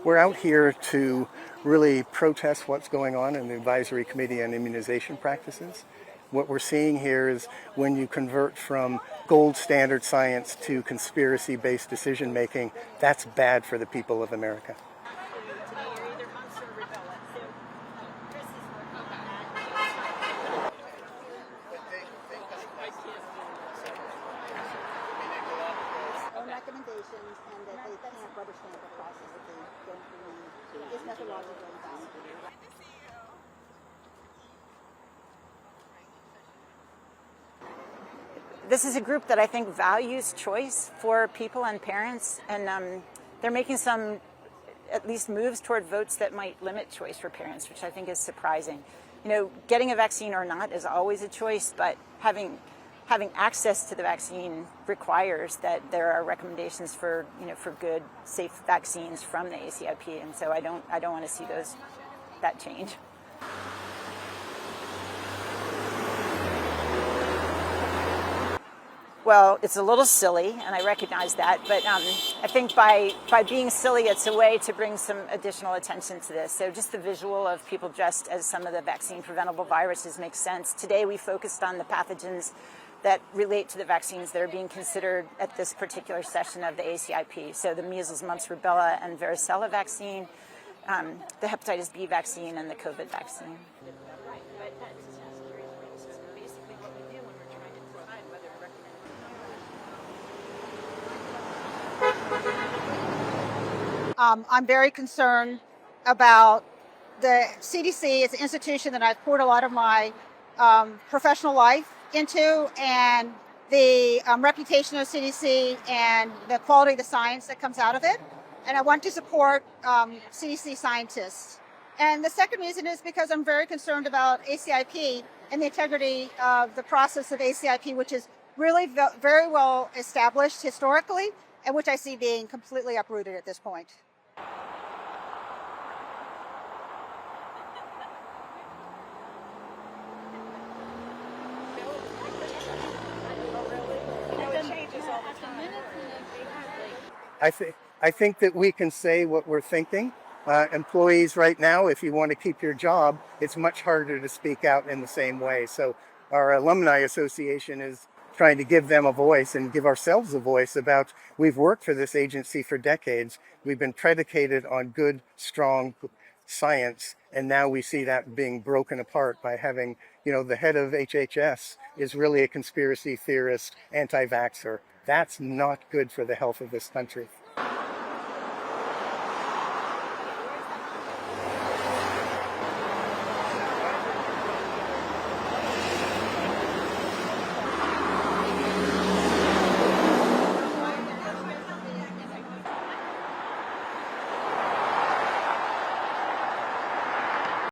We're out here to really protest what's going on in the Advisory Committee on Immunization Practices. What we're seeing here is when you convert from gold standard science to conspiracy-based decision making, that's bad for the people of America. Recommendations and that they can't rubber stamp a process that they don't believe is methodologically valid. This is a group that I think values choice for people and parents, and they're making some, at least, moves toward votes that might limit choice for parents, which I think is surprising. You know, getting a vaccine or not is always a choice, but having access to the vaccine requires that there are recommendations for good, safe vaccines from the ACIP, and so I don't want to see that change. Well, it's a little silly, and I recognize that, but I think by being silly, it's a way to bring some additional attention to this. So just the visual of people dressed as some of the vaccine-preventable viruses makes sense. Today we focused on the pathogens that relate to the vaccines that are being considered at this particular session of the ACIP. So the measles, mumps, rubella, and varicella vaccine, the hepatitis B vaccine, and the COVID vaccine. I'm very concerned about the CDC. It's an institution that I've poured a lot of my professional life into, and the reputation of CDC and the quality of the science that comes out of it. And I want to support CDC scientists. And the second reason is because I'm very concerned about ACIP and the integrity of the process of ACIP, which is really very well established historically, and which I see being completely uprooted at this point. I think that we can say what we're thinking. Employees right now, if you want to keep your job, it's much harder to speak out in the same way. So our alumni association is trying to give them a voice and give ourselves a voice about, we've worked for this agency for decades. We've been predicated on good, strong science. And now we see that being broken apart by having, the head of HHS is really a conspiracy theorist, anti-vaxxer. That's not good for the health of this country.